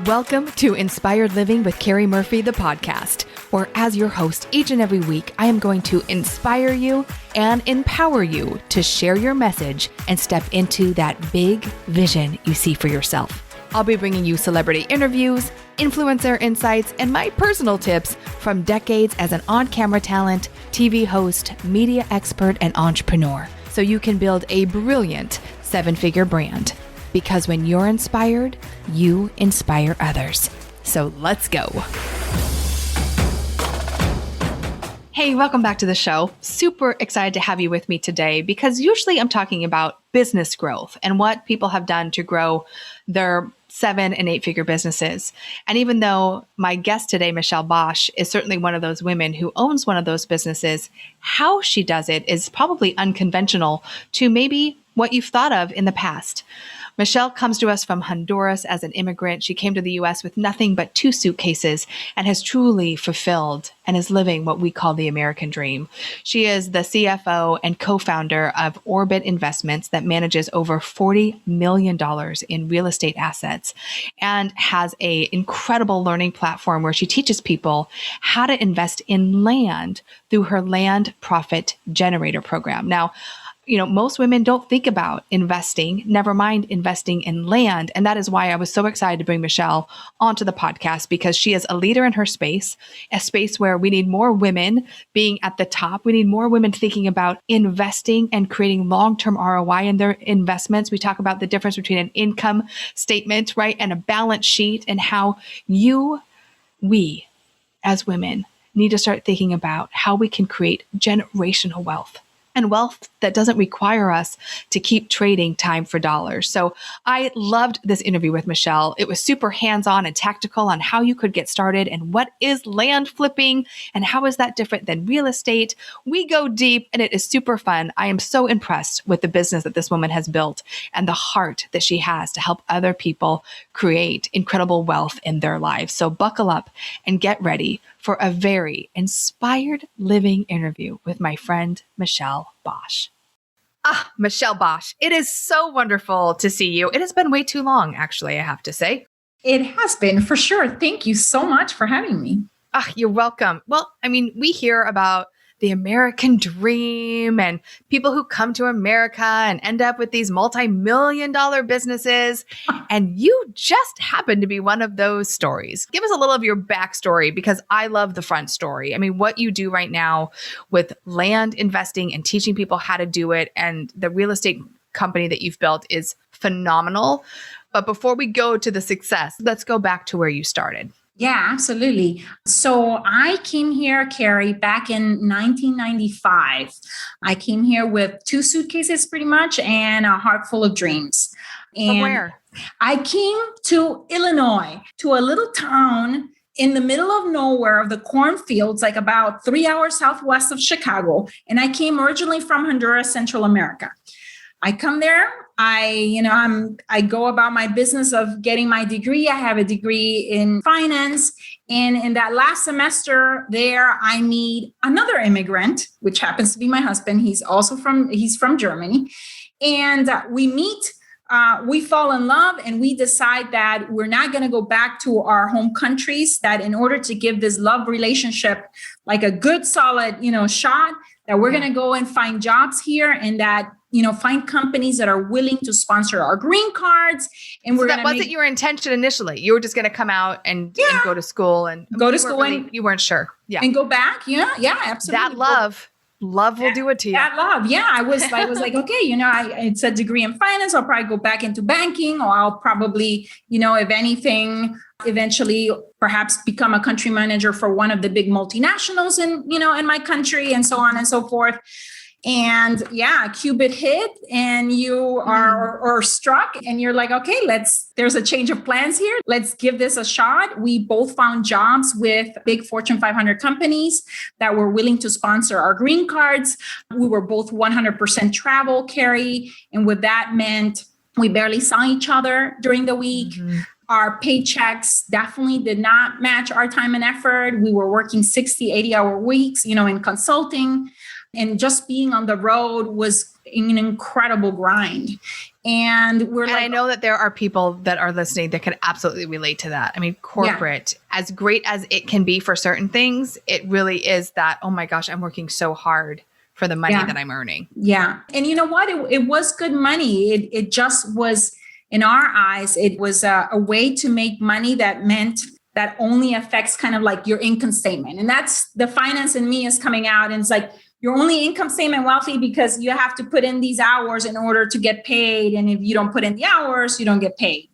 Welcome to Inspired Living with Keri Murphy, the podcast, where as your host each and every week, I am going to inspire you and empower you to share your message and step into that big vision you see for yourself. I'll be bringing you celebrity interviews, influencer insights, and my personal tips from decades as an on-camera talent, TV host, media expert, and entrepreneur, so you can build a brilliant seven-figure brand. Because when you're inspired, you inspire others. So let's go. Hey, welcome back to the show. Super excited to have you with me today because usually I'm talking about business growth and what people have done to grow their 7- and 8-figure businesses. And even though my guest today, Michelle Bosch, is certainly one of those women who owns one of those businesses, how she does it is probably unconventional to maybe what you've thought of in the past. Michelle comes to us from Honduras as an immigrant. She came to the U.S. with nothing but 2 suitcases and has truly fulfilled and is living what we call the American dream. She is the CFO and co-founder of Orbit Investments that manages over $40 million in real estate assets and has an incredible learning platform where she teaches people how to invest in land through her Land Profit Generator program. Now, most women don't think about investing, never mind investing in land. And that is why I was so excited to bring Michelle onto the podcast, because she is a leader in her space, a space where we need more women being at the top. We need more women thinking about investing and creating long-term ROI in their investments. We talk about the difference between an income statement, right, and a balance sheet, and how we as women need to start thinking about how we can create generational wealth. And wealth that doesn't require us to keep trading time for dollars. So I loved this interview with Michelle. It was super hands-on and tactical on how you could get started and what is land flipping and how is that different than real estate. We go deep and it is super fun. I am so impressed with the business that this woman has built and the heart that she has to help other people create incredible wealth in their lives. So buckle up and get ready for a very inspired living interview with my friend, Michelle Bosch. Michelle Bosch, it is so wonderful to see you. It has been way too long, actually, I have to say. It has been, for sure. Thank you so much for having me. You're welcome. Well, we hear about the American dream and people who come to America and end up with these multi-million-dollar businesses. And you just happen to be one of those stories. Give us a little of your backstory, because I love the front story. What you do right now with land investing and teaching people how to do it, and the real estate company that you've built is phenomenal. But before we go to the success, let's go back to where you started. Yeah, absolutely. So I came here, Keri, back in 1995. I came here with 2 suitcases pretty much and a heart full of dreams. And from where? I came to Illinois, to a little town in the middle of nowhere of the cornfields, like about 3 hours southwest of Chicago. And I came originally from Honduras, Central America. I come there. I go about my business of getting my degree. I have a degree in finance. And in that last semester there, I meet another immigrant, which happens to be my husband. He's from Germany. And we meet, we fall in love, and we decide that we're not going to go back to our home countries, that in order to give this love relationship like a good, solid, shot, that we're going to go and find jobs here, and that find companies that are willing to sponsor our green cards. And that wasn't your intention initially. You were just going to come out and go to school and you weren't sure. Yeah. And go back. Yeah, absolutely. That love will do it to you. That love. Yeah. I was like, okay, it's a degree in finance. I'll probably go back into banking, or I'll probably, if anything, eventually perhaps become a country manager for one of the big multinationals in my country, and so on and so forth. And Qubit hit, and you are struck, and you're like, okay, there's a change of plans here. Let's give this a shot. We both found jobs with big Fortune 500 companies that were willing to sponsor our green cards. We were both 100% travel, Keri. And what that meant, we barely saw each other during the week. Mm-hmm. Our paychecks definitely did not match our time and effort. We were working 60, 80-hour weeks, in consulting. And just being on the road was an incredible grind. And I know that there are people that are listening that can absolutely relate to that. I mean, corporate, as great as it can be for certain things, it really is that, oh my gosh, I'm working so hard for the money that I'm earning. Yeah. And you know what? It was good money. It just was, in our eyes, it was a way to make money that meant that only affects kind of like your income statement. And that's the finance in me is coming out. And it's like, you're only income statement wealthy because you have to put in these hours in order to get paid. And if you don't put in the hours, you don't get paid,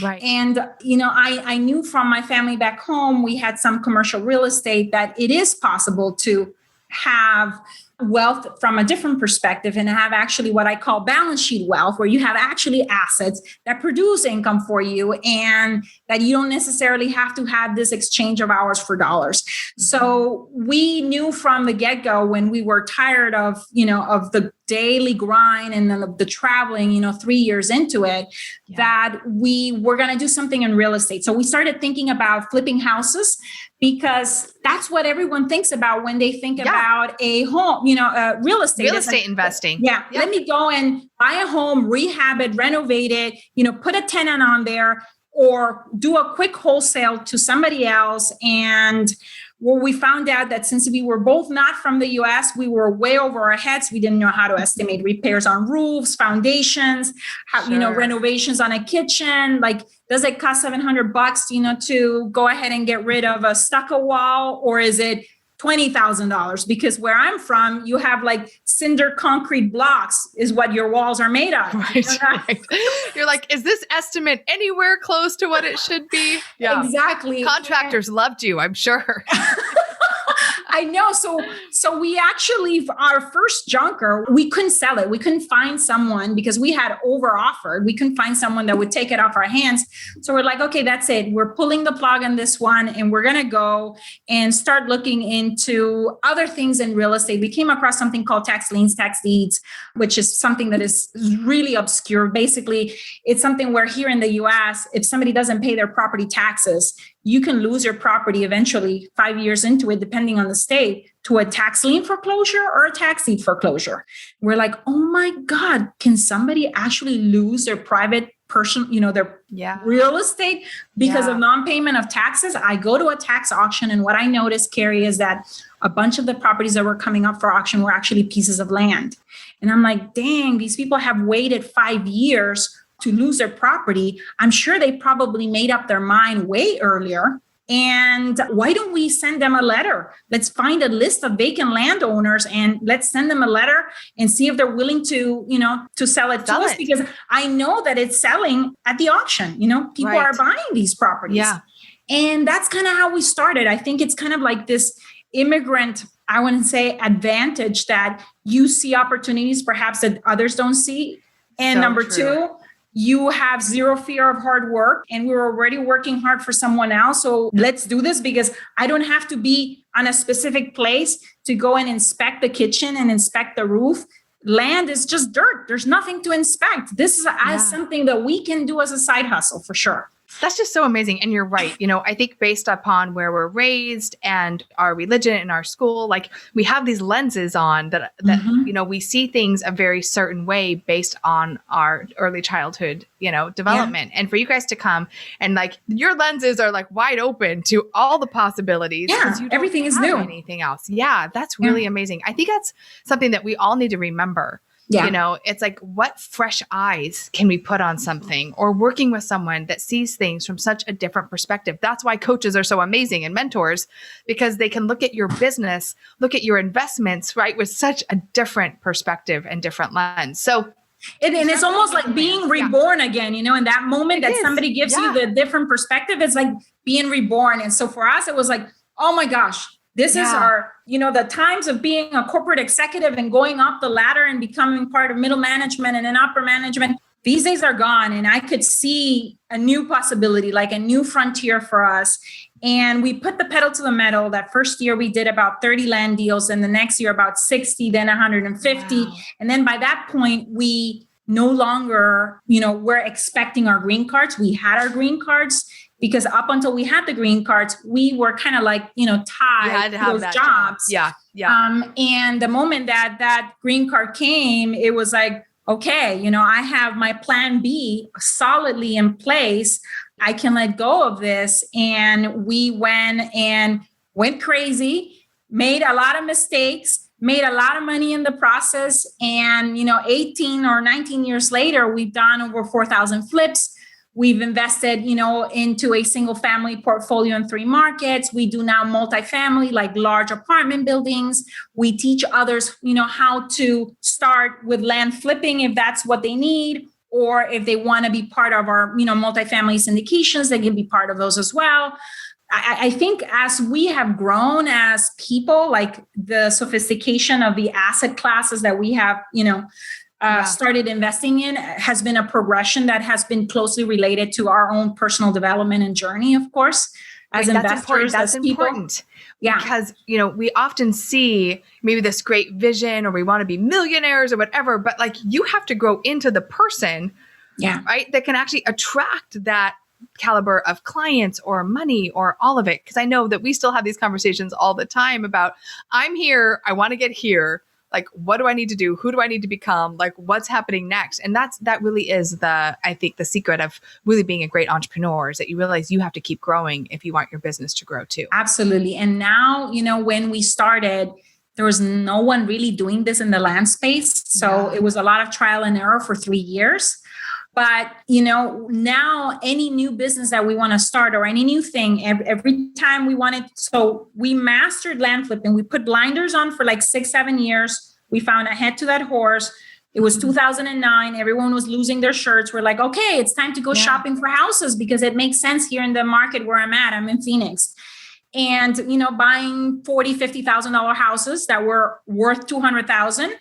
Right. And, I knew from my family back home, we had some commercial real estate, that it is possible to have wealth from a different perspective and have actually what I call balance sheet wealth, where you have actually assets that produce income for you and that you don't necessarily have to have this exchange of hours for dollars. So we knew from the get-go, when we were tired of, of the daily grind and then the traveling, 3 years into it, that we were going to do something in real estate. So we started thinking about flipping houses, because that's what everyone thinks about when they think about a home, real estate. Real estate investing. Let me go and buy a home, rehab it, renovate it, put a tenant on there, or do a quick wholesale to somebody else. And well, we found out that since we were both not from the US, we were way over our heads. We didn't know how to estimate repairs on roofs, foundations, renovations on a kitchen. Like, does it cost $700, to go ahead and get rid of a stucco wall, or is it $20,000? Because where I'm from, you have like cinder concrete blocks is what your walls are made of. Right. You're like, is this estimate anywhere close to what it should be? Yeah, exactly. Contractors loved you, I'm sure. I know. So we actually, our first junker, we couldn't sell it. We couldn't find someone because we had over offered. We couldn't find someone that would take it off our hands. So we're like, okay, that's it. We're pulling the plug on this one, and we're going to go and start looking into other things in real estate. We came across something called tax liens, tax deeds, which is something that is really obscure. Basically, it's something where here in the US, if somebody doesn't pay their property taxes, you can lose your property eventually 5 years into it, depending on the state, to a tax lien foreclosure or a tax deed foreclosure. We're like, oh my God, can somebody actually lose their private person, their real estate because of non-payment of taxes? I go to a tax auction, and what I noticed, Keri, is that a bunch of the properties that were coming up for auction were actually pieces of land. And I'm like, dang, these people have waited 5 years to lose their property. I'm sure they probably made up their mind way earlier. And why don't we send them a letter? Let's find a list of vacant landowners and let's send them a letter and see if they're willing to, to sell it to us, because I know that it's selling at the auction. People are buying these properties. Yeah. And that's kind of how we started. I think it's kind of like this immigrant, I wouldn't say advantage, that you see opportunities perhaps that others don't see. And number two, you have zero fear of hard work, and we're already working hard for someone else. So let's do this, because I don't have to be on a specific place to go and inspect the kitchen and inspect the roof. Land is just dirt. There's nothing to inspect. This is something that we can do as a side hustle for sure. That's just so amazing. And you're right. I think based upon where we're raised and our religion and our school, like we have these lenses on that, we see things a very certain way based on our early childhood, development. And for you guys to come and like your lenses are like wide open to all the possibilities. Yeah. Everything is new. Anything else. Yeah. That's really amazing. I think that's something that we all need to remember. Yeah. It's like, what fresh eyes can we put on something, or working with someone that sees things from such a different perspective? That's why coaches are so amazing and mentors, because they can look at your business, look at your investments, right, with such a different perspective and different lens. So and it's almost like being reborn again, in that moment that somebody gives you the different perspective, it's like being reborn. And so for us, it was like, oh my gosh, this is our, the times of being a corporate executive and going up the ladder and becoming part of middle management and then upper management. These days are gone. And I could see a new possibility, like a new frontier for us. And we put the pedal to the metal. That first year we did about 30 land deals, and the next year about 60, then 150. Wow. And then by that point, we no longer, we're expecting our green cards. We had our green cards, because up until we had the green cards, we were kind of like, tied to those jobs. Yeah. And the moment that green card came, it was like, okay, I have my plan B solidly in place. I can let go of this. And we went crazy, made a lot of mistakes, made a lot of money in the process. And, 18 or 19 years later, we've done over 4,000 flips. We've invested, into a single family portfolio in 3 markets. We do now multifamily, like large apartment buildings. We teach others, how to start with land flipping if that's what they need, or if they want to be part of our, multifamily syndications, they can be part of those as well. I think as we have grown as people, like the sophistication of the asset classes that we have, started investing in has been a progression that has been closely related to our own personal development and journey, of course, as investors. That's important. Yeah. Because, we often see maybe this great vision or we want to be millionaires or whatever, but like you have to grow into the person, right, that can actually attract that caliber of clients or money or all of it. Because I know that we still have these conversations all the time about, I'm here, I want to get here. Like, what do I need to do? Who do I need to become? Like, what's happening next? And that really is I think the secret of really being a great entrepreneur is that you realize you have to keep growing if you want your business to grow too. Absolutely. And now, when we started, there was no one really doing this in the land space. So it was a lot of trial and error for 3 years. But, now any new business that we want to start or any new thing, every time we wanted, so we mastered land flipping. We put blinders on for like 6-7 years. We found a head to that horse. It was 2009. Everyone was losing their shirts. We're like, okay, it's time to go shopping for houses because it makes sense here in the market where I'm at. I'm in Phoenix. And, buying $40,000, $50,000 houses that were worth $200,000.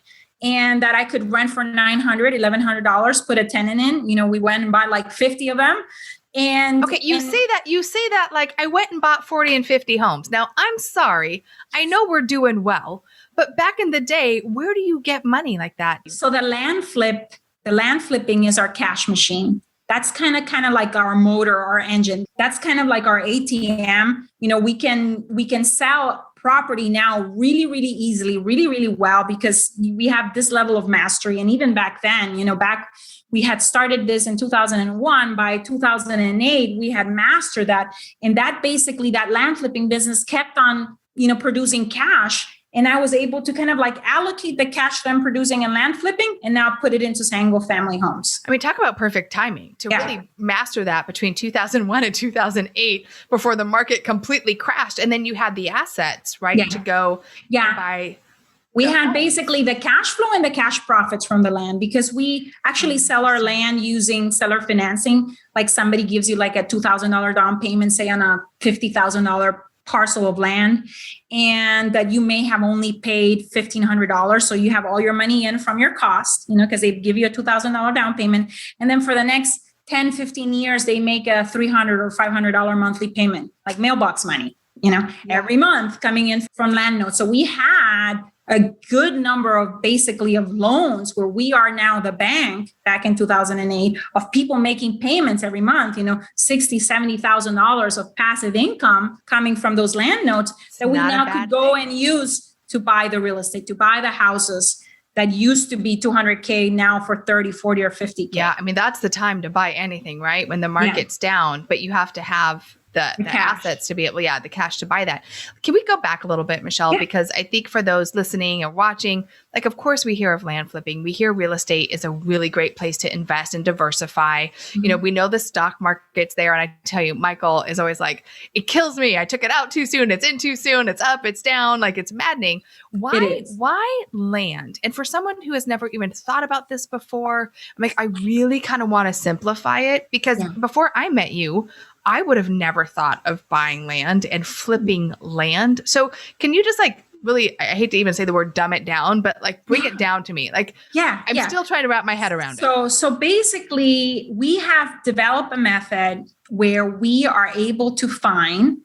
And that I could rent for $900, $1,100, put a tenant in. We went and bought like 50 of them. And okay, you say that like I went and bought 40 and 50 homes. Now, I'm sorry. I know we're doing well, but back in the day, where do you get money like that? So the land flipping is our cash machine. That's kind of like our motor, our engine. That's kind of like our ATM. We can sell property now really, really easily, really, really well, because we have this level of mastery. And even back then, we had started this in 2001. By 2008, we had mastered that. And that basically, that land flipping business kept on, producing cash. And I was able to kind of like allocate the cash that I'm producing in land flipping and now put it into single family homes. I mean, talk about perfect timing to really master that between 2001 and 2008 before the market completely crashed. And then you had the assets, right, to go buy. We had basically the cash flow and the cash profits from the land, because we actually sell our land using seller financing. Like somebody gives you like a $2,000 down payment, say on a $50,000 parcel of land, and that you may have only paid $1,500. So you have all your money in from your cost, because they give you a $2,000 down payment. And then for the next 10, 15 years, they make a $300 or $500 monthly payment, like mailbox money, every month coming in from land notes. So we had a good number of loans where we are now the bank back in 2008 of people making payments every month, $60,000, $70,000 of passive income coming from those land notes that we now could go and use to buy the real estate, to buy the houses that used to be $200K now for 30, 40 or 50K. Yeah. I mean, that's the time to buy anything, right? When the market's down, but you have to have the assets to be able, the cash to buy that. Can we go back a little bit, Michelle? Because I think for those listening and watching, like, of course we hear of land flipping. We hear real estate is a really great place to invest and diversify. Mm-hmm. We know the stock market's there. And I tell you, Michael is always like, it kills me. I took it out too soon. It's in too soon. It's up, it's down. Like, it's maddening. Why land? And for someone who has never even thought about this before, I'm like, I really kind of want to simplify it, because before I met you, I would have never thought of buying land and flipping land. So can you just like really, I hate to even say the word dumb it down, but like bring it down to me. Like, I'm still trying to wrap my head around it. So basically we have developed a method where we are able to find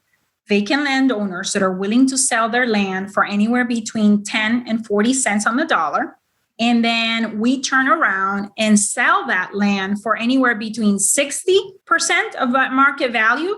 vacant landowners that are willing to sell their land for anywhere between 10 and 40 cents on the dollar. And then we turn around and sell that land for anywhere between 60% of that market value.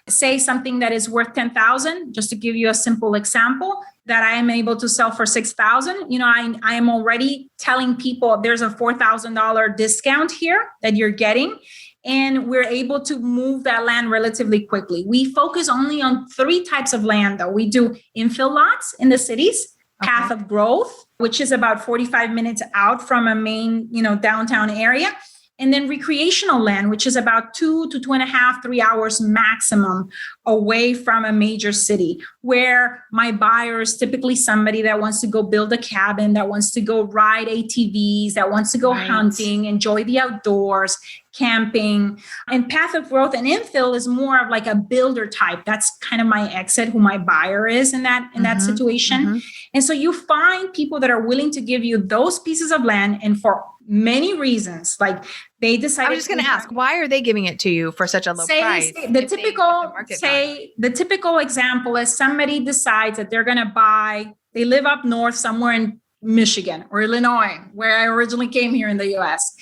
Say something that is worth 10,000, just to give you a simple example, that I am able to sell for 6,000. I am already telling people there's a $4,000 discount here that you're getting. And we're able to move that land relatively quickly. We focus only on 3 types of land, though. We do infill lots in the cities, path of growth, which is about 45 minutes out from a main, downtown area. And then recreational land, which is about 2 to 2.5, 3 hours maximum away from a major city, where my buyer is typically somebody that wants to go build a cabin, that wants to go ride ATVs, that wants to go hunting, enjoy the outdoors, camping. And path of growth and infill is more of like a builder type. That's kind of my exit, who my buyer is in that situation. And so you find people that are willing to give you those pieces of land, and for many reasons, like they decided. I was just going to ask, why are they giving it to you for such a low price? The typical example is somebody decides that they're going to buy. They live up north somewhere in Michigan or Illinois, where I originally came here in the US.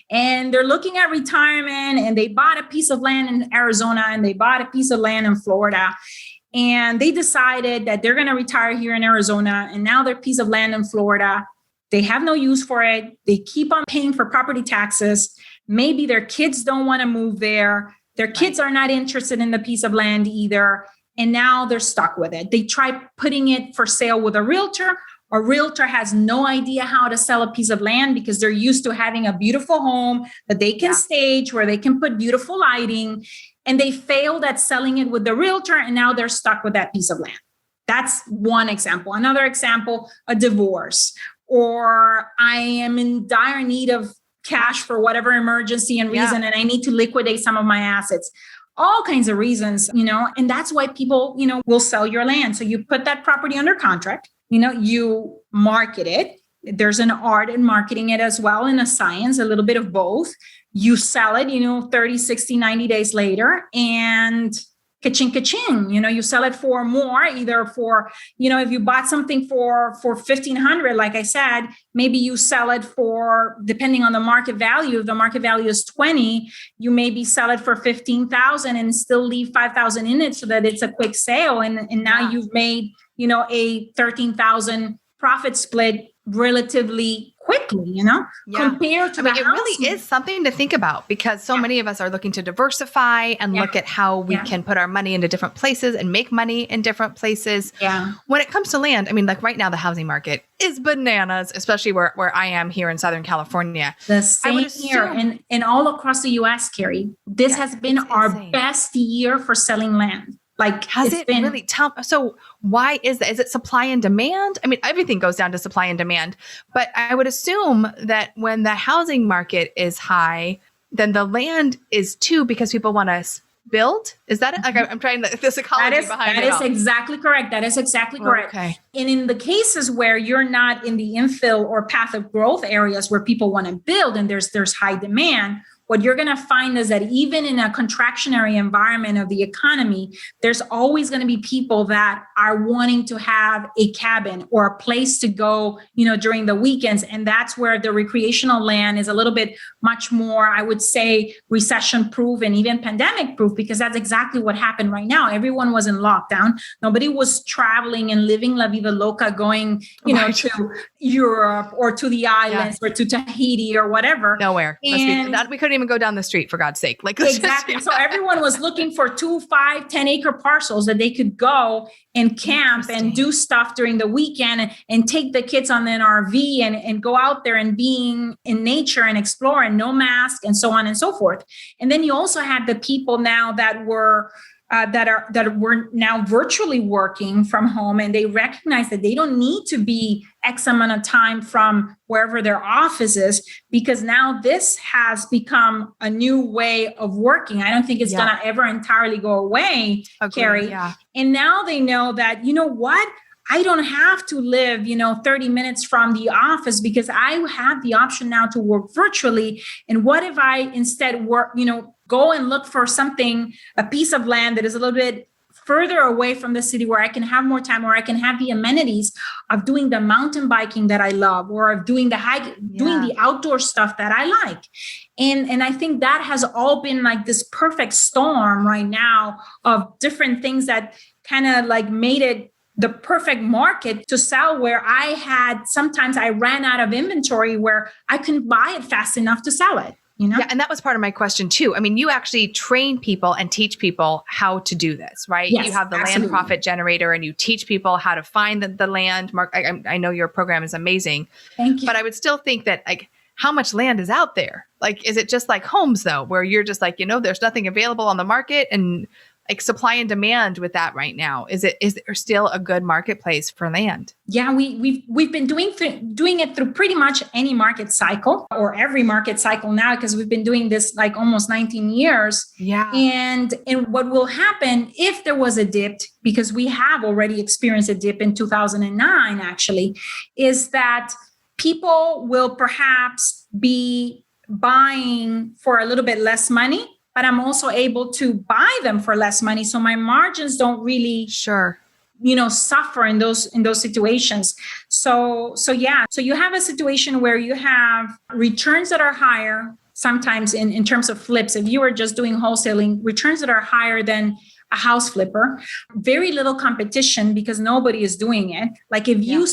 And they're looking at retirement, and they bought a piece of land in Arizona, and they bought a piece of land in Florida. And they decided that they're going to retire here in Arizona. And now their piece of land in Florida, they have no use for it. They keep on paying for property taxes. Maybe their kids don't want to move there. Their kids are not interested in the piece of land either. And now they're stuck with it. They try putting it for sale with a realtor. A realtor has no idea how to sell a piece of land because they're used to having a beautiful home that they can stage, where they can put beautiful lighting. And they failed at selling it with the realtor, and now they're stuck with that piece of land. That's one example. Another example, a divorce, or I am in dire need of cash for whatever emergency and reason, and I need to liquidate some of my assets. All kinds of reasons, and that's why people, will sell your land. So you put that property under contract, you market it. There's an art in marketing it as well, and a science, a little bit of both. You sell it, 30, 60, 90 days later, and ka-ching, ka-ching, you sell it for more, either for, if you bought something for 1,500, like I said, maybe you sell it for, depending on the market value, if the market value is 20, you maybe sell it for 15,000 and still leave 5,000 in it so that it's a quick sale. And now you've made, a 13,000 profit split relatively quickly, compared to it really is something to think about, because so many of us are looking to diversify and look at how we can put our money into different places and make money in different places. When it comes to land, like right now, the housing market is bananas, especially where I am here in Southern California. The same here and all across the US, Keri. This has been our best year for selling land. Has it been really tough? So why is that? Is it supply and demand? Everything goes down to supply and demand, but I would assume that when the housing market is high, then the land is too, because people want to build. Is that it? I'm trying to, the psychology behind it. That is exactly correct. That is exactly correct. Okay. And in the cases where you're not in the infill or path of growth areas where people want to build and there's high demand, what you're going to find is that even in a contractionary environment of the economy, there's always going to be people that are wanting to have a cabin or a place to go, during the weekends. And that's where the recreational land is a little bit much more, I would say, recession proof and even pandemic proof, because that's exactly what happened right now. Everyone was in lockdown. Nobody was traveling and living La Vida Loca, going, to Europe or to the islands or to Tahiti or whatever. Nowhere. We couldn't even go down the street, for God's sake. Exactly. So everyone was looking for 2, 5, 10 acre parcels that they could go and camp and do stuff during the weekend and take the kids on an RV and go out there and being in nature and explore and no mask and so on and so forth. And then you also had the people now that were now virtually working from home, and they recognize that they don't need to be X amount of time from wherever their office is, because now this has become a new way of working. I don't think it's going to ever entirely go away, Keri. Yeah. And now they know that, what? I don't have to live, 30 minutes from the office, because I have the option now to work virtually. And what if I instead work, go and look for something, a piece of land that is a little bit further away from the city where I can have more time, where I can have the amenities of doing the mountain biking that I love, or of doing the hike, doing the outdoor stuff that I like. And I think that has all been like this perfect storm right now of different things that kind of like made it the perfect market to sell, where sometimes I ran out of inventory where I couldn't buy it fast enough to sell it. Yeah. And that was part of my question too. I mean, you actually train people and teach people how to do this, right? Yes, you have the absolutely. land profit generator and you teach people how to find the land. Mark, I know your program is amazing. Thank you. But I would still think that like, how much land is out there? Like, is it just like homes though, where you're just like, there's nothing available on the market, and like supply and demand with that right now? Is there still a good marketplace for land? Yeah, we've been doing it through pretty much any market cycle, or every market cycle now, because we've been doing this like almost 19 years. Yeah. And what will happen if there was a dip, because we have already experienced a dip in 2009 actually, is that people will perhaps be buying for a little bit less money, but I'm also able to buy them for less money. So my margins don't really suffer in those situations. So you have a situation where you have returns that are higher, sometimes in terms of flips. If you are just doing wholesaling, returns that are higher than a house flipper, very little competition because nobody is doing it. Like if you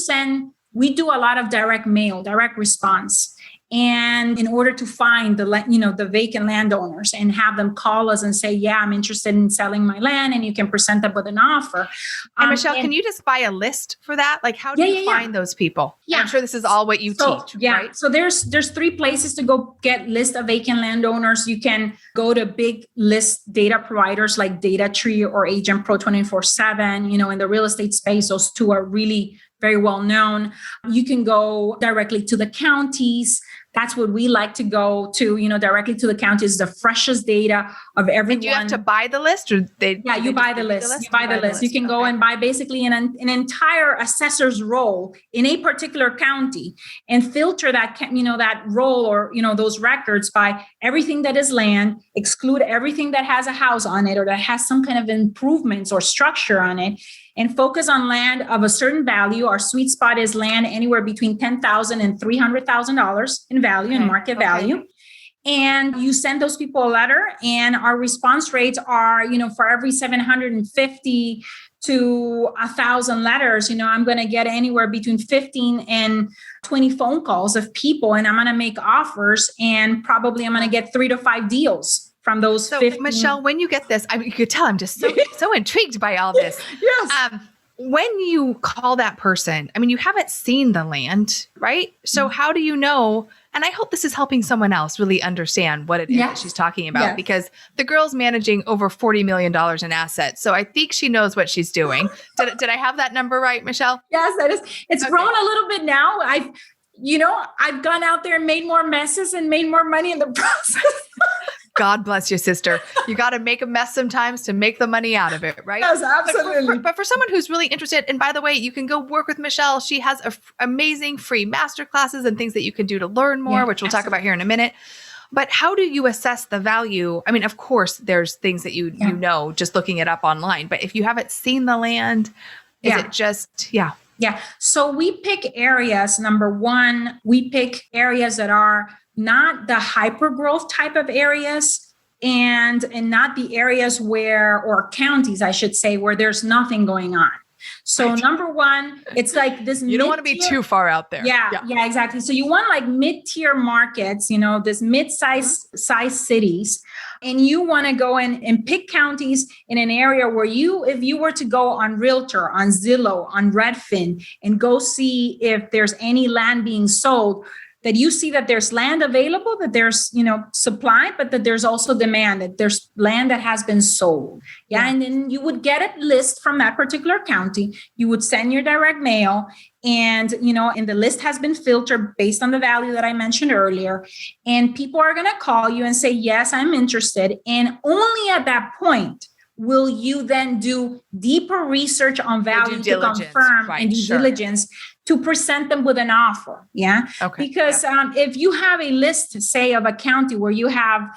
we do a lot of direct mail, direct response. And in order to find the vacant landowners and have them call us and say, yeah, I'm interested in selling my land, and you can present them with an offer. And Michelle, can you just buy a list for that? Like, how do you find those people? Yeah. I'm sure this is all what you teach, right? So there's 3 places to go get list of vacant landowners. You can go to big list data providers like DataTree or Agent Pro 24/7. In the real estate space, those 2 are really very well known. You can go directly to the counties. That's what we like to go to, directly to the counties, the freshest data of everyone. And you have to buy the list, or you buy the list. You buy the list. You can go and buy basically an entire assessor's roll in a particular county and filter that, that roll or, those records by everything that is land, exclude everything that has a house on it or that has some kind of improvements or structure on it, and focus on land of a certain value. Our sweet spot is land anywhere between $10,000 and $300,000 in value and market value. And you send those people a letter, and our response rates are, for every 750 to 1,000 letters, I'm going to get anywhere between 15 and 20 phone calls of people, and I'm going to make offers, and probably I'm going to get 3 to 5 deals from those 15. Michelle, when you get this, you could tell I'm just so intrigued by all this. Yes. When you call that person, you haven't seen the land, right? So how do you know? And I hope this is helping someone else really understand what it is that she's talking about, because the girl's managing over $40 million in assets. So I think she knows what she's doing. Did I have that number right, Michelle? Yes, that is. It's grown a little bit now. I've gone out there and made more messes and made more money in the process. God bless you, sister. You got to make a mess sometimes to make the money out of it, right? Yes, absolutely. But for someone who's really interested, and by the way, you can go work with Michelle. She has amazing free masterclasses and things that you can do to learn more, which we'll talk about here in a minute. But how do you assess the value? Of course, there's things that you know just looking it up online. But if you haven't seen the land, is it just, Yeah. So we pick areas. Number one, we pick areas that are not the hyper growth type of areas, and not the areas or counties, I should say, where there's nothing going on. So number one, it's like this. You don't want to be too far out there. Yeah, exactly. So you want like mid-tier markets, this mid-size cities. And you want to go and pick counties in an area where if you were to go on Realtor, on Zillow, on Redfin, and go see if there's any land being sold, that you see that there's land available, that there's, supply, but that there's also demand, that there's land that has been sold. Yeah. And then you would get a list from that particular county. You would send your direct mail, and, and the list has been filtered based on the value that I mentioned earlier. And people are going to call you and say, yes, I'm interested. And only at that point will you then do deeper research on value to confirm and due diligence to present them with an offer. Yeah. Okay. Because if you have a list, say, of a county where you have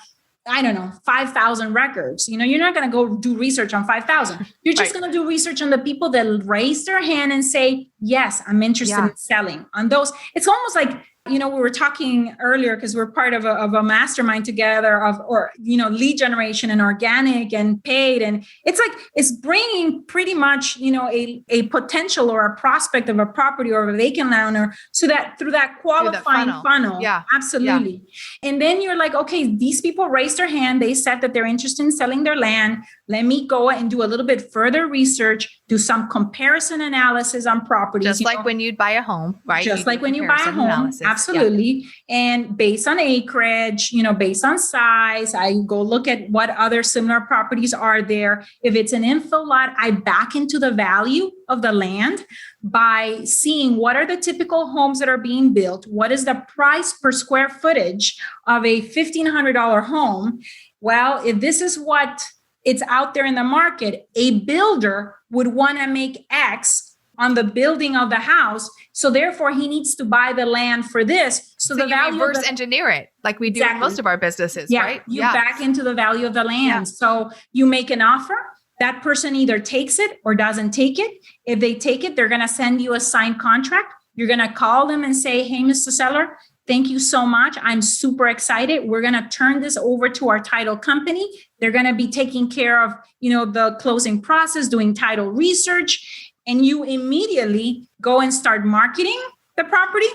I don't know, 5,000 records. You're not going to go do research on 5,000. You're just going to do research on the people that raise their hand and say, yes, I'm interested in selling on those. It's almost like, we were talking earlier because we're part of a mastermind together or lead generation and organic and paid. And it's bringing pretty much, a potential or a prospect of a property or a vacant owner so that through that qualifying funnel. Yeah. Absolutely. Yeah. And then you're like, okay, these people raised their hand. They said that they're interested in selling their land. Let me go and do a little bit further research, do some comparison analysis on properties. Just like when you'd buy a home, right? Just like when you buy a home. Analysis. Absolutely. Yeah. And based on acreage, based on size, I go look at what other similar properties are there. If it's an infill lot, I back into the value of the land by seeing what are the typical homes that are being built. What is the price per square footage of a $1,500 home? Well, if this is what it's out there in the market, a builder would want to make X on the building of the house. So therefore he needs to buy the land for this. So the value reverse engineer it like we do in most of our businesses, right? You back into the value of the land. Yeah. So you make an offer. That person either takes it or doesn't take it. If they take it, they're going to send you a signed contract. You're going to call them and say, hey, Mr. Seller, thank you so much. I'm super excited. We're going to turn this over to our title company. They're going to be taking care of, the closing process, doing title research. And you immediately go and start marketing the property,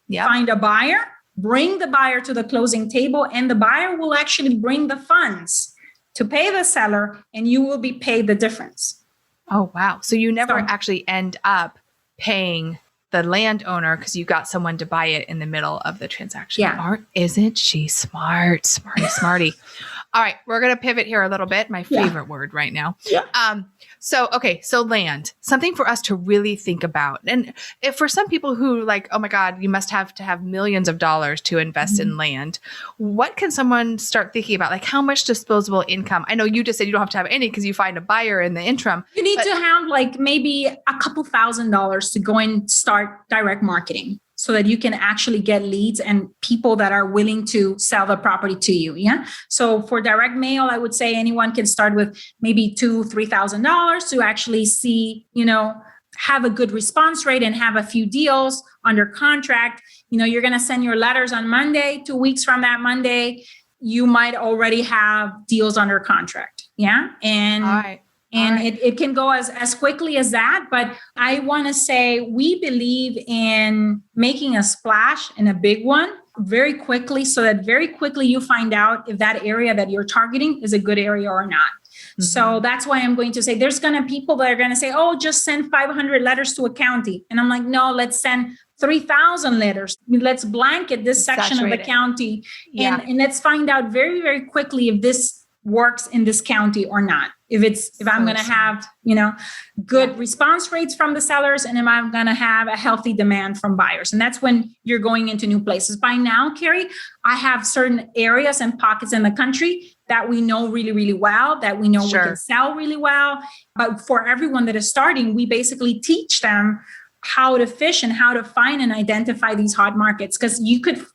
find a buyer, bring the buyer to the closing table, and the buyer will actually bring the funds to pay the seller, and you will be paid the difference. Oh, wow. So you never actually end up paying the landowner because you got someone to buy it in the middle of the transaction. Yeah. Isn't she smart? Smarty. All right. We're going to pivot here a little bit. My favorite word right now. Yeah. So land, something for us to really think about. And if for some people who like, oh my God, you must have to have millions of dollars to invest in land. What can someone start thinking about? Like how much disposable income? I know you just said you don't have to have any because you find a buyer in the interim. You need to have like maybe a couple $1,000s to go and start direct marketing so that you can actually get leads and people that are willing to sell the property to you. Yeah. So for direct mail, I would say anyone can start with maybe $2,000-$3,000 to actually see, have a good response rate and have a few deals under contract. You're going to send your letters on Monday. 2 weeks from that Monday, you might already have deals under contract. Yeah. And all right. And it can go as quickly as that. But I want to say we believe in making a splash and a big one very quickly so that very quickly you find out if that area that you're targeting is a good area or not. Mm-hmm. So that's why I'm going to say there's going to people that are going to say, oh, just send 500 letters to a county. And I'm like, no, let's send 3,000 letters. Let's blanket this section of the county. Yeah. And let's find out very, very quickly if this works in this county or not. If I'm going to have, good response rates from the sellers and if I'm going to have a healthy demand from buyers. And that's when you're going into new places. By now, Keri, I have certain areas and pockets in the country that we know really, really well, that we know we can sell really well. But for everyone that is starting, we basically teach them how to fish and how to find and identify these hot markets. Because you could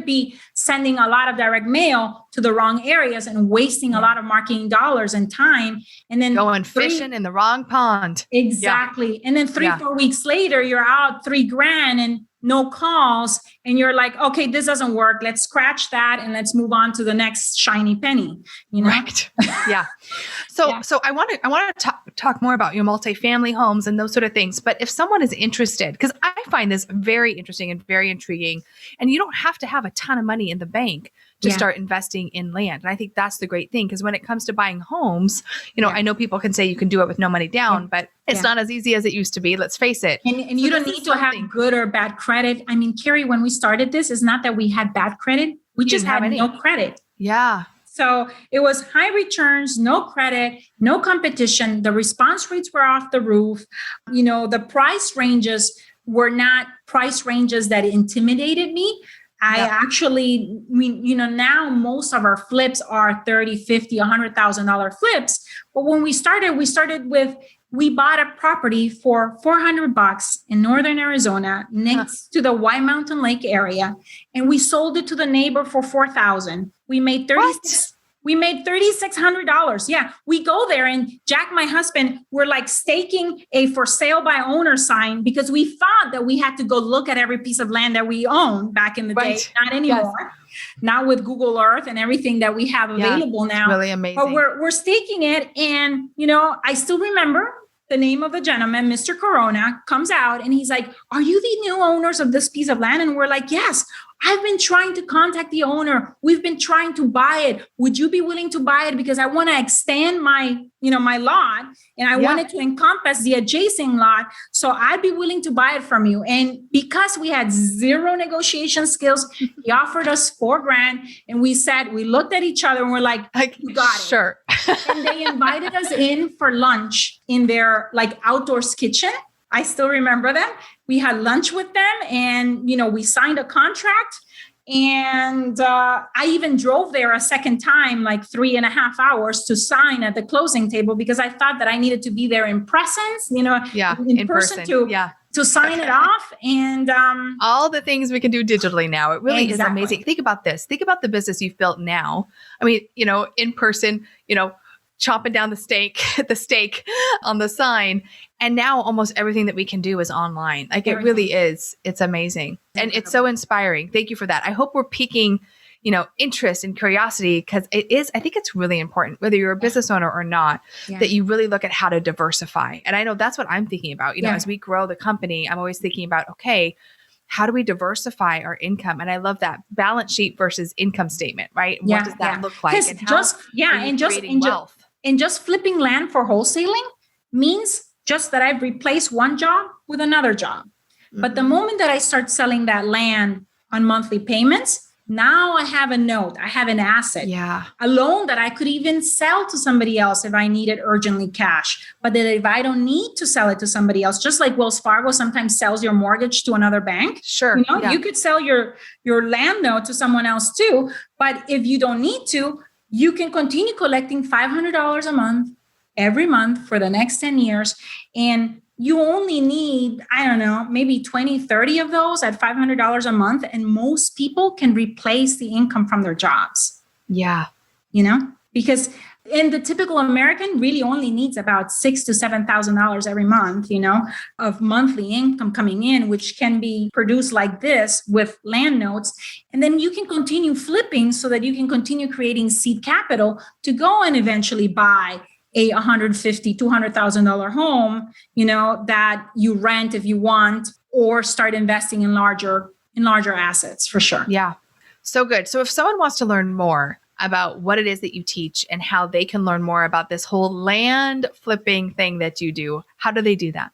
be sending a lot of direct mail to the wrong areas and wasting a lot of marketing dollars and time. And then going fishing in the wrong pond. Exactly. Yeah. And then 4 weeks later, you're out $3,000 and no calls. And you're like, okay, this doesn't work. Let's scratch that and let's move on to the next shiny penny. Right. Yeah. So I want to talk more about your multifamily homes and those sort of things. But if someone is interested, because I find this very interesting and very intriguing, and you don't have to have a ton of money in the bank to start investing in land. And I think that's the great thing, because when it comes to buying homes, I know people can say you can do it with no money down, but it's not as easy as it used to be. Let's face it. And you don't need to have good or bad credit. I mean, Keri, when we started this, it's not that we had bad credit. We just had no credit. Yeah. So it was high returns, no credit, no competition. The response rates were off the roof. The price ranges were not price ranges that intimidated me. Now most of our flips are $30,000, $50,000, $100,000 flips. But when we started with we bought a property for $400 in northern Arizona next to the White Mountain Lake area, and we sold it to the neighbor for $4,000. We made $3,600. Yeah, we go there, and Jack, my husband, we're like staking a for sale by owner sign because we thought that we had to go look at every piece of land that we own back in the day. Not anymore. Yes. Not with Google Earth and everything that we have available now. It's really amazing. But we're staking it, and I still remember the name of the gentleman, Mr. Corona, comes out and he's like, "Are you the new owners of this piece of land?" And we're like, "Yes. I've been trying to contact the owner. We've been trying to buy it. Would you be willing to buy it? Because I want to extend my lot, and I want it to encompass the adjacent lot. So I'd be willing to buy it from you." And because we had zero negotiation skills, he offered us $4,000, and we looked at each other and we're like, "You got it." Sure. And they invited us in for lunch in their outdoors kitchen. I still remember them. We had lunch with them, and, we signed a contract, and I even drove there a second time, 3.5 hours to sign at the closing table because I thought that I needed to be there in presence, in person to sign it off. And all the things we can do digitally now. It really is amazing. Think about this. Think about the business you've built now. I mean, in person, chopping down the steak on the sign. And now almost everything that we can do is online. It really is. It's amazing. And it's so inspiring. Thank you for that. I hope we're piquing, interest and curiosity, because I think it's really important, whether you're a business owner or not, that you really look at how to diversify. And I know that's what I'm thinking about. As we grow the company, I'm always thinking about, okay, how do we diversify our income? And I love that balance sheet versus income statement, right? What does that look like? And just flipping land for wholesaling means just that I've replaced one job with another job. Mm-hmm. But the moment that I start selling that land on monthly payments, now I have a note, I have an asset, a loan that I could even sell to somebody else if I needed urgently cash. But that if I don't need to sell it to somebody else, just like Wells Fargo sometimes sells your mortgage to another bank. Sure. You could sell your land note to someone else too. But if you don't need to, you can continue collecting $500 a month every month for the next 10 years. And you only need, I don't know, maybe 20, 30 of those at $500 a month. And most people can replace the income from their jobs. Yeah. Because the typical American really only needs about $6,000 to $7,000 every month, of monthly income coming in, which can be produced like this with land notes. And then you can continue flipping so that you can continue creating seed capital to go and eventually buy a $150,000, $200,000 home, that you rent if you want, or start investing in larger assets for sure. Yeah. So good. So if someone wants to learn more about what it is that you teach and how they can learn more about this whole land flipping thing that you do, how do they do that?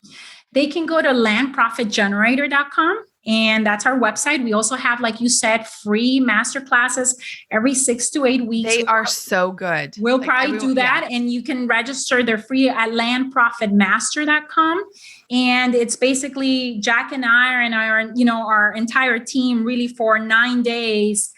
They can go to landprofitgenerator.com. And that's our website. We also have, like you said, free masterclasses every 6 to 8 weeks. They are so good. We'll probably do that. Yeah. And you can register. They're free at landprofitmaster.com. And it's basically Jack and I and our entire team really for 9 days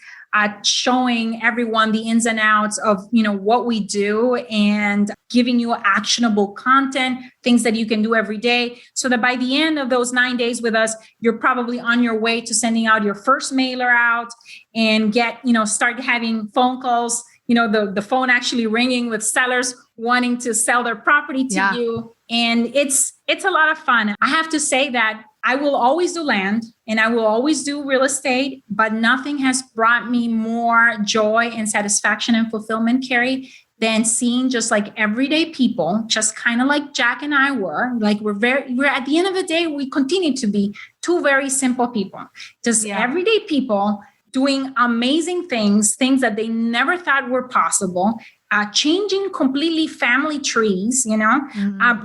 showing everyone the ins and outs of, what we do and giving you actionable content, things that you can do every day, so that by the end of those 9 days with us, you're probably on your way to sending out your first mailer out and start having phone calls, the phone actually ringing with sellers wanting to sell their property to you. And it's a lot of fun. I have to say that I will always do land and I will always do real estate, but nothing has brought me more joy and satisfaction and fulfillment, Keri, than seeing just like everyday people, just kind of like Jack and I were. Like we're at the end of the day, we continue to be two very simple people, just everyday people doing amazing things that they never thought were possible. Changing completely family trees,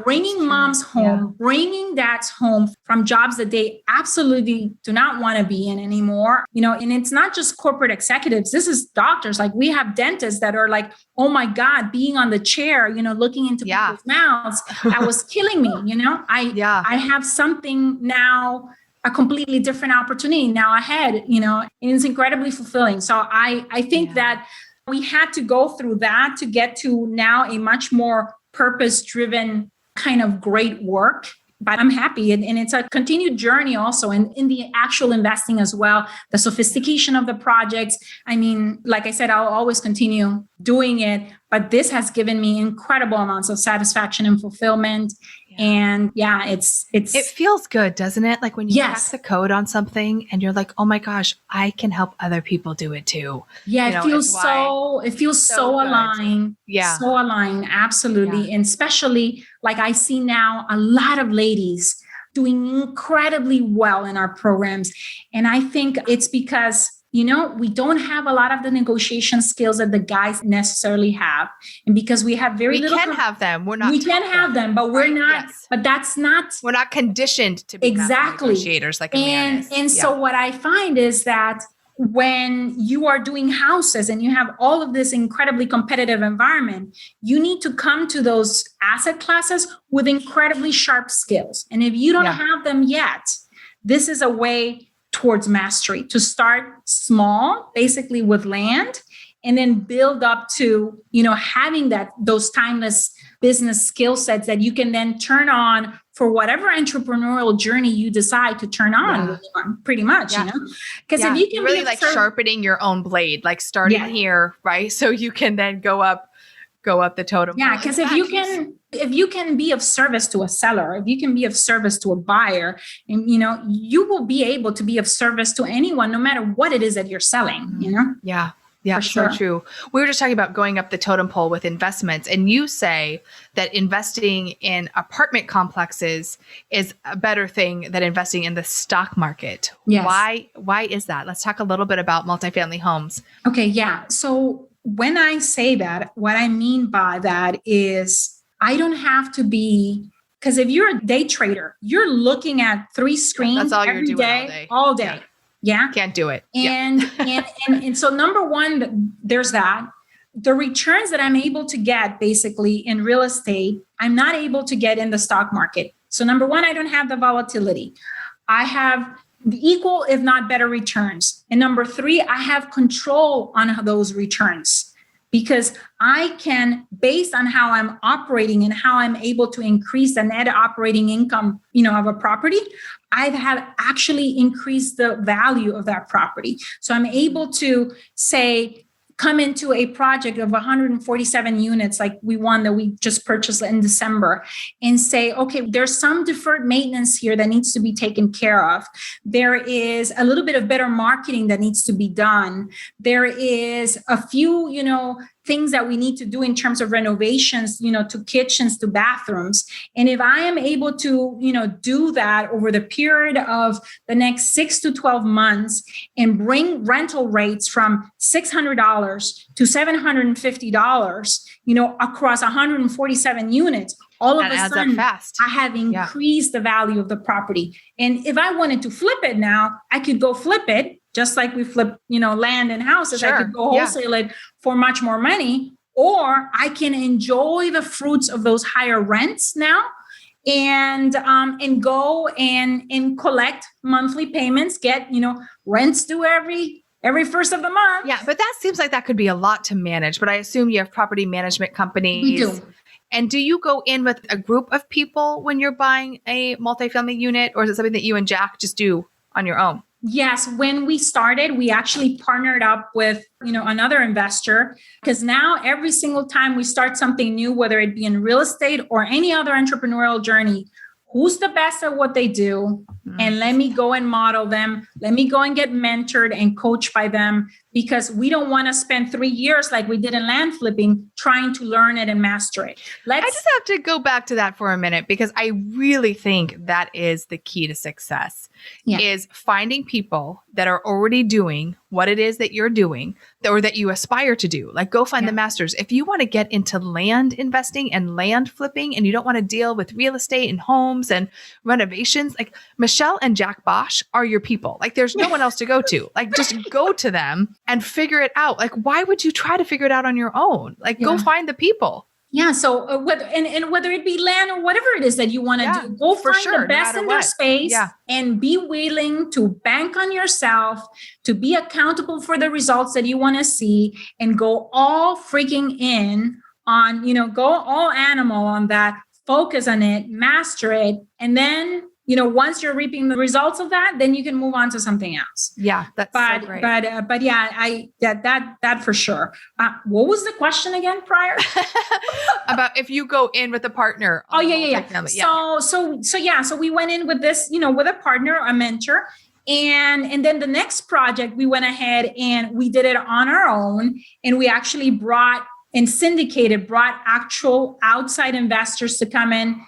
bringing moms home, bringing dads home from jobs that they absolutely do not want to be in anymore. And it's not just corporate executives. This is doctors. Like we have dentists that are like, oh my God, being on the chair, looking into people's mouths, that was killing me. I have something now, a completely different opportunity now ahead, and it's incredibly fulfilling. So I think that we had to go through that to get to now a much more purpose-driven kind of great work. But I'm happy. And it's a continued journey also in the actual investing as well, the sophistication of the projects. I mean, like I said, I'll always continue doing it, but this has given me incredible amounts of satisfaction and fulfillment. And it feels good, doesn't it? Like when you crack yes. the code on something and you're like, oh my gosh, I can help other people do it too. Yeah, it feels so aligned. Yeah. So aligned. Absolutely. Yeah. And especially like I see now a lot of ladies doing incredibly well in our programs. And I think it's because we don't have a lot of the negotiation skills that the guys necessarily have. And because we have very little. We can have them. We're not. We can have them, but we're not. Yes. But that's not. We're not conditioned to be negotiators like a man is. And so what I find is that when you are doing houses and you have all of this incredibly competitive environment, you need to come to those asset classes with incredibly sharp skills. And if you don't have them yet, this is a way towards mastery, to start small, basically with land, and then build up to, having those timeless business skill sets that you can then turn on for whatever entrepreneurial journey you decide to turn on, pretty much, because if you can really like sharpening your own blade, like starting here, right? So you can then go up the totem. Yeah, because if you can be of service to a seller, if you can be of service to a buyer, and you will be able to be of service to anyone, no matter what it is that you're selling. Yeah, sure. So true. We were just talking about going up the totem pole with investments, and you say that investing in apartment complexes is a better thing than investing in the stock market. Yes. Why is that? Let's talk a little bit about multifamily homes. Okay, yeah. So when I say that, what I mean by that is I don't have to be, because if you're a day trader, you're looking at 3 screens that's all every you're doing all day. Yeah. Can't do it. And so number one, there's that. The returns that I'm able to get basically in real estate, I'm not able to get in the stock market. So number one, I don't have the volatility. I have the equal, if not better returns. And number 3, I have control on those returns because I can, based on how I'm operating and how I'm able to increase the net operating income, of a property, I have actually increased the value of that property. So I'm able to say, come into a project of 147 units like we won that we just purchased in December and say, okay, there's some deferred maintenance here that needs to be taken care of. There is a little bit of better marketing that needs to be done. There is a few, things that we need to do in terms of renovations, to kitchens, to bathrooms. And if I am able to, do that over the period of the next 6 to 12 months and bring rental rates from $600 to $750, across 147 units, all of a sudden, I have increased the value of the property. And if I wanted to flip it now, I could go flip it, just like we flip, land and houses. Sure. I could go wholesale it for much more money, or I can enjoy the fruits of those higher rents now and go and collect monthly payments, get, rents due every first of the month. Yeah, but that seems like that could be a lot to manage, but I assume you have property management companies. We do. And do you go in with a group of people when you're buying a multifamily unit, or is it something that you and Jack just do on your own? Yes. When we started, we actually partnered up with, another investor, because now every single time we start something new, whether it be in real estate or any other entrepreneurial journey, who's the best at what they do? And let me go and model them. Let me go and get mentored and coached by them, because we don't want to spend 3 years like we did in land flipping trying to learn it and master it. I just have to go back to that for a minute, because I really think that is the key to success, is finding people that are already doing what it is that you're doing or that you aspire to do. Like, go find the masters. If you want to get into land investing and land flipping and you don't want to deal with real estate and homes and renovations, like Michelle and Jack Bosch are your people. Like, there's no one else to go to. Like, just go to them and figure it out. Like, why would you try to figure it out on your own? Like, go find the people. Yeah. So whether it be land or whatever it is that you want to do, go find the best in their space and be willing to bank on yourself, to be accountable for the results that you want to see, and go all freaking in on, go all animal on that focus on it, master it, and then, once you're reaping the results of that, then you can move on to something else. Yeah, that's so great. But yeah, that for sure. What was the question again prior? About if you go in with a partner. Oh, yeah. So we went in with this, with a partner, a mentor. And then the next project, we went ahead and we did it on our own. And we actually brought actual outside investors to come in,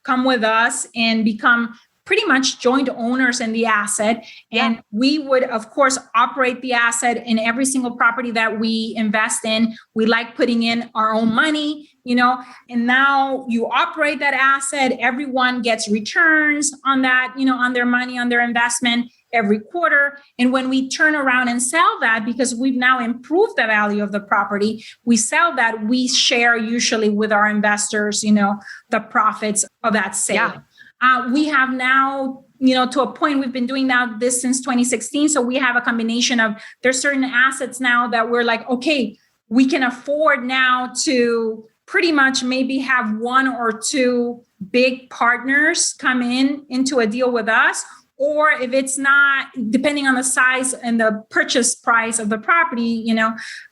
come with us and become pretty much joint owners in the asset. And we would, of course, operate the asset in every single property that we invest in. We like putting in our own money, and now you operate that asset. Everyone gets returns on that, on their money, on their investment every quarter. And when we turn around and sell that, because we've now improved the value of the property, we sell that, we share usually with our investors, the profits of that sale. We have now, to a point, we've been doing now this since 2016. So we have a combination of, there's certain assets now that we're like, okay, we can afford now to pretty much maybe have one or two big partners come into a deal with us. Or if it's not, depending on the size and the purchase price of the property,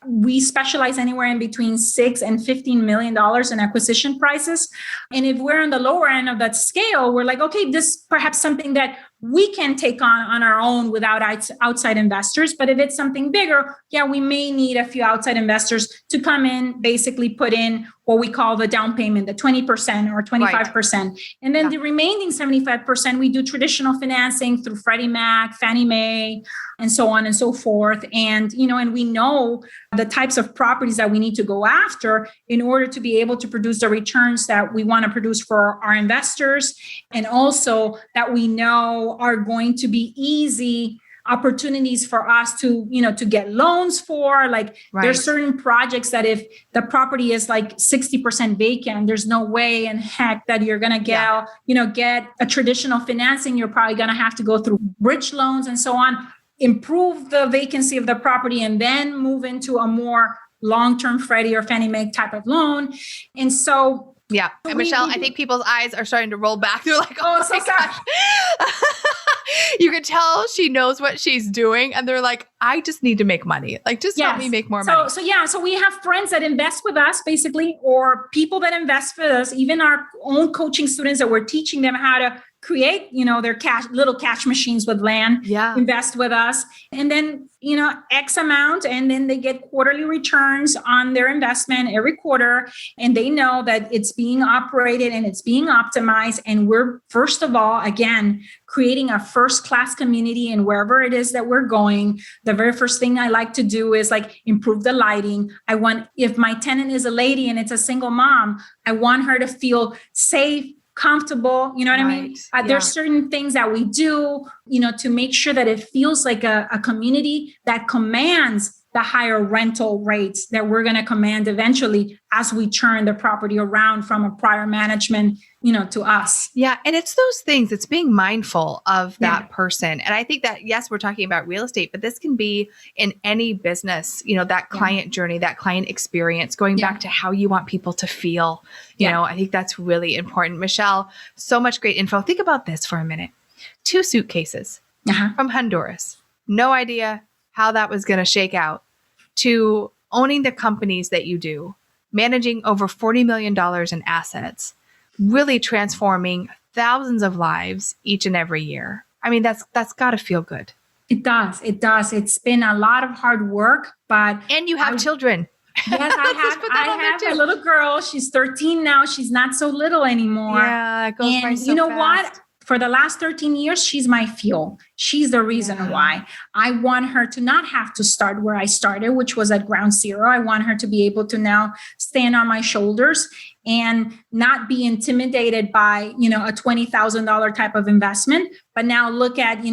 we specialize anywhere in between $6 and $15 million in acquisition prices. And if we're on the lower end of that scale, we're like, okay, this is perhaps something that we can take on our own without outside investors. But if it's something bigger, we may need a few outside investors to come in, basically put in what we call the down payment, the 20% or 25%. Right. And then the remaining 75%, we do traditional financing through Freddie Mac, Fannie Mae, and so on and so forth. And, and we know the types of properties that we need to go after in order to be able to produce the returns that we want to produce for our investors. And also that we know are going to be easy opportunities for us to, to get loans for. Like there's certain projects that if the property is like 60% vacant, there's no way in heck that you're going to get a traditional financing. You're probably going to have to go through bridge loans and so on, improve the vacancy of the property, and then move into a more long-term Freddie or Fannie Mae type of loan. And so and Michelle, I think people's eyes are starting to roll back. They're like, oh my gosh. You can tell she knows what she's doing. And they're like, I just need to make money. Like, just help me make more money. So we have friends that invest with us, basically, or people that invest with us, even our own coaching students that we're teaching them how to create, their little cash machines with land, invest with us. And then, X amount, and then they get quarterly returns on their investment every quarter. And they know that it's being operated and it's being optimized. And we're, first of all, again, creating a first-class community. And wherever it is that we're going, the very first thing I like to do is like improve the lighting. If my tenant is a lady and it's a single mom, I want her to feel safe, comfortable, you know what I mean? There's certain things that we do, to make sure that it feels like a community that commands the higher rental rates that we're going to command eventually as we turn the property around from a prior management, to us. Yeah. And it's those things, it's being mindful of that person. And I think that, yes, we're talking about real estate, but this can be in any business, that client journey, that client experience, going back to how you want people to feel, you know, I think that's really important. Michelle, so much great info. Think about this for a minute. 2 suitcases from Honduras. No idea how that was going to shake out, to owning the companies that you do, managing over $40 million in assets, really transforming thousands of lives each and every year. I mean, that's got to feel good. It does. It's been a lot of hard work, but... And you have children. Yes, I have a little girl. She's 13 now. She's not so little anymore. Yeah, it goes by so you know fast. What? For the last 13 years, she's my fuel. She's the reason why I want her to not have to start where I started, which was at ground zero. I want her to be able to now stand on my shoulders and not be intimidated by, a $20,000 type of investment, but now look at,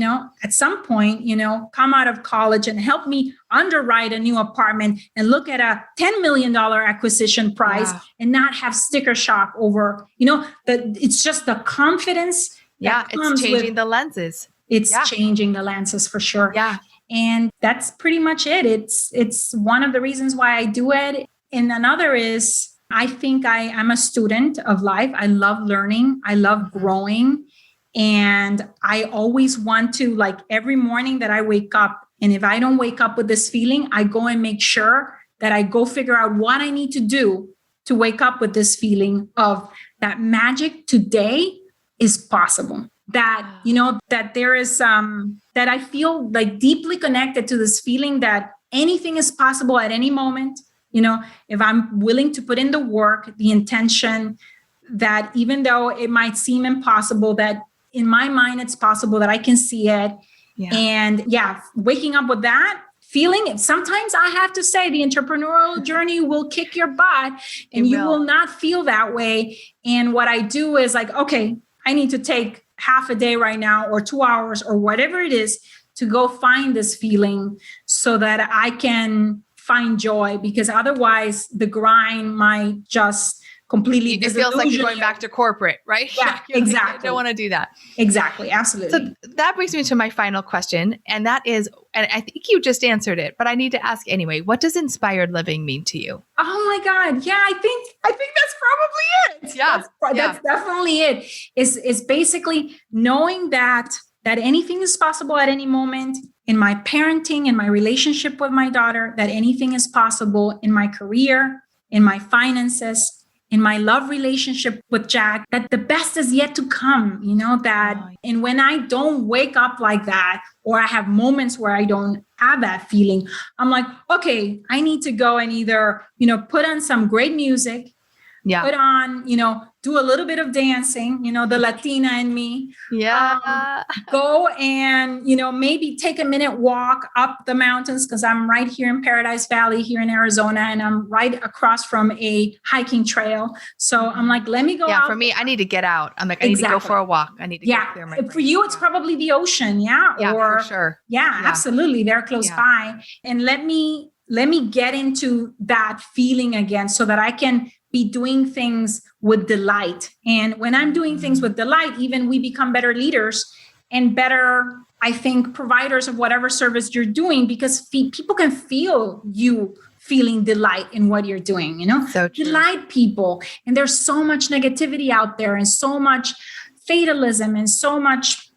at some point, come out of college and help me underwrite a new apartment and look at a $10 million acquisition price and not have sticker shock over, it's just the confidence. It's changing the lenses. It's changing the lenses for sure. Yeah. And that's pretty much it. It's one of the reasons why I do it. And another is I think I'm a student of life. I love learning. I love growing. And I always want to, like, every morning that I wake up, and if I don't wake up with this feeling, I go and make sure that I go figure out what I need to do to wake up with this feeling of that magic today is possible. That, that there is, that I feel like deeply connected to this feeling that anything is possible at any moment. If I'm willing to put in the work, the intention, that even though it might seem impossible, that in my mind, it's possible, that I can see it. Yeah. And waking up with that feeling, sometimes I have to say the entrepreneurial journey will kick your butt and you will not feel that way. And what I do is like, okay, I need to take half a day right now or 2 hours or whatever it is to go find this feeling so that I can find joy, because otherwise the grind might just completely it feels like you're going back to corporate, right? Yeah, exactly. I don't want to do that. Exactly. Absolutely. So that brings me to my final question. And that is, and I think you just answered it, but I need to ask anyway, what does inspired living mean to you? Oh my God. Yeah, I think that's probably it. Yeah. That's definitely it. Is basically knowing that anything is possible at any moment in my parenting, in my relationship with my daughter, that anything is possible in my career, in my finances, in my love relationship with Jack, that the best is yet to come, and when I don't wake up like that, or I have moments where I don't have that feeling, I'm like, okay, I need to go and either, put on some great music, put on, do a little bit of dancing, the Latina in me. Yeah. Go and, maybe take a minute walk up the mountains, because I'm right here in Paradise Valley here in Arizona, and I'm right across from a hiking trail. So I'm like, let me go out. Yeah, for me, I need to get out. I'm like, I need to go for a walk. I need to go clear my brain. For you, it's probably the ocean. Yeah. Yeah, for sure. Yeah, absolutely. They're close by. And let me get into that feeling again so that I can be doing things with delight. And when I'm doing things with delight, even we become better leaders and better, I think, providers of whatever service you're doing, because people can feel you feeling delight in what you're doing, So true. Delight people. And there's so much negativity out there and so much fatalism and so much,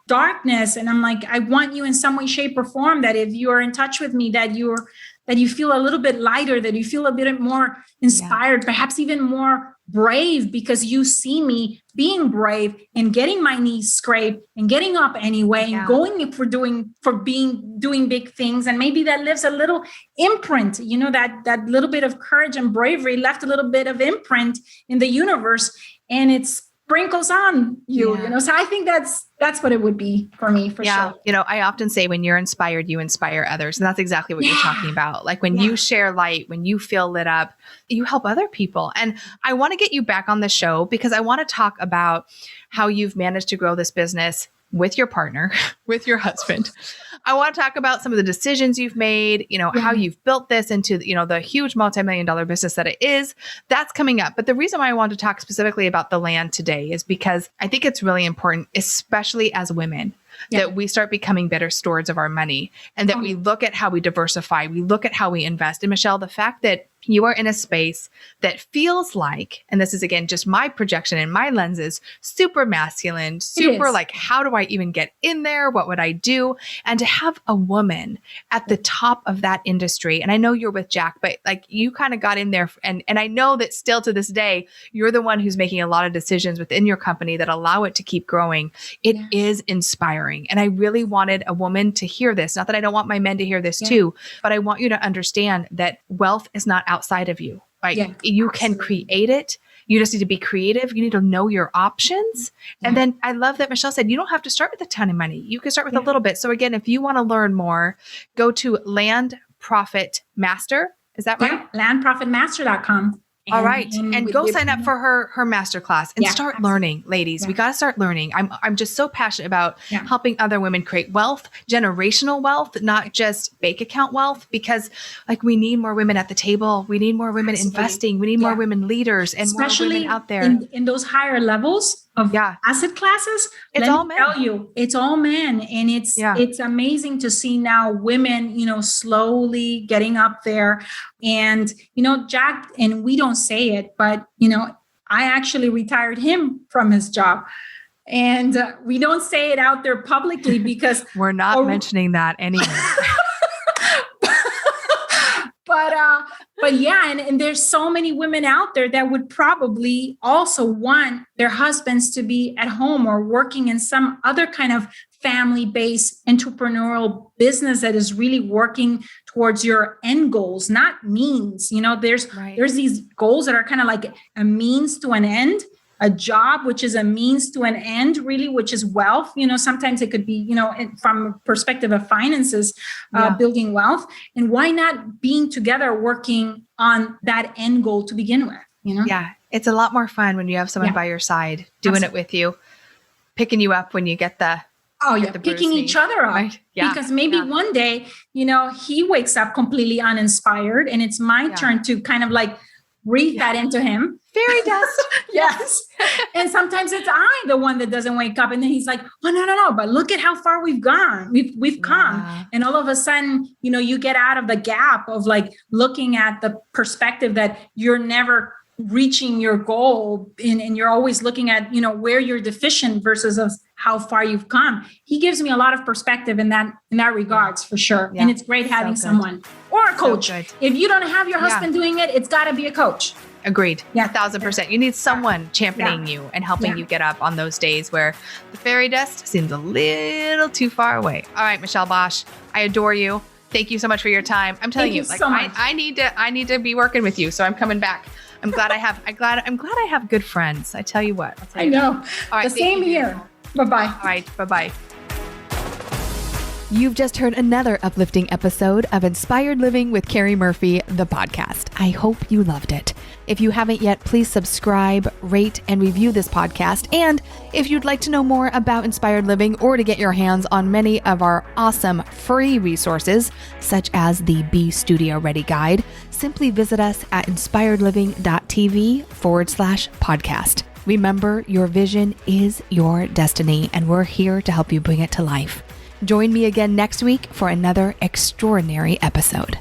darkness. And I'm like, I want you in some way, shape, or form, that if you are in touch with me, that you feel a little bit lighter, that you feel a bit more inspired, perhaps even more brave, because you see me being brave and getting my knees scraped and getting up anyway and going doing big things. And maybe that leaves a little imprint, that little bit of courage and bravery left a little bit of imprint in the universe, and it's sprinkles on you, So I think that's what it would be for me, for sure. I often say when you're inspired, you inspire others. And that's exactly what you're talking about. Like when you share light, when you feel lit up, you help other people. And I want to get you back on the show because I want to talk about how you've managed to grow this business with your partner, with your husband. I want to talk about some of the decisions you've made, how you've built this into, the huge multi-million-dollar business that it is. That's coming up. But the reason why I want to talk specifically about the land today is because I think it's really important, especially as women, that we start becoming better stewards of our money and that we look at how we diversify, we look at how we invest. And Michelle, the fact that you are in a space that feels like, and this is again, just my projection and my lenses, super masculine, super like, how do I even get in there? What would I do? And to have a woman at the top of that industry. And I know you're with Jack, but like you kind of got in there. And I know that still to this day, you're the one who's making a lot of decisions within your company that allow it to keep growing. It is inspiring. And I really wanted a woman to hear this. Not that I don't want my men to hear this too, but I want you to understand that wealth is not outside of you. Like you can create it. You just need to be creative. You need to know your options. And then I love that Michelle said, you don't have to start with a ton of money. You can start with a little bit. So again, if you want to learn more, go to Land Profit Master. Is that right? Yeah, landprofitmaster.com. All right. And go sign up for her masterclass and start learning, ladies. Yeah. We got to start learning. I'm just so passionate about helping other women create wealth, generational wealth, not just bank account wealth, because like we need more women at the table. We need more women investing. We need more women leaders and especially more women out there. In those higher levels of asset classes, it's all men. Tell you, it's all men. And it's amazing to see now women, slowly getting up there. And, Jack, and we don't say it, but, I actually retired him from his job. And we don't say it out there publicly because we're not mentioning that anymore. But yeah, and there's so many women out there that would probably also want their husbands to be at home or working in some other kind of family-based entrepreneurial business that is really working towards your end goals, not means. There's these goals that are kind of like a means to an end. A job, which is a means to an end, really, which is wealth. Sometimes it could be, from a perspective of finances, building wealth. And why not being together, working on that end goal to begin with? Yeah, it's a lot more fun when you have someone by your side doing it with you, picking you up when you get the picking each other up. Right? Yeah. Because maybe one day, he wakes up completely uninspired, and it's my turn to kind of like breathe that into him. Fairy dust. Yes. And sometimes it's the one that doesn't wake up. And then he's like, oh, no. But look at how far we've gone. We've come. And all of a sudden, you get out of the gap of like looking at the perspective that you're never reaching your goal. And you're always looking at, where you're deficient versus of how far you've come. He gives me a lot of perspective in that regards, for sure. Yeah. And it's great having someone or a coach. So if you don't have your husband doing it, it's got to be a coach. Agreed. Yeah. 1,000%. You need someone championing you and helping you get up on those days where the fairy dust seems a little too far away. All right, Michelle Bosch, I adore you. Thank you so much for your time. I'm telling you, like so I need to be working with you. So I'm coming back. I'm glad I have good friends. I tell you what. I know. All right. The same here. Bye-bye. All right. Bye-bye. You've just heard another uplifting episode of Inspired Living with Keri Murphy, the podcast. I hope you loved it. If you haven't yet, please subscribe, rate, and review this podcast. And if you'd like to know more about Inspired Living or to get your hands on many of our awesome free resources, such as the Be Studio Ready Guide, simply visit us at inspiredliving.tv/podcast. Remember, your vision is your destiny, and we're here to help you bring it to life. Join me again next week for another extraordinary episode.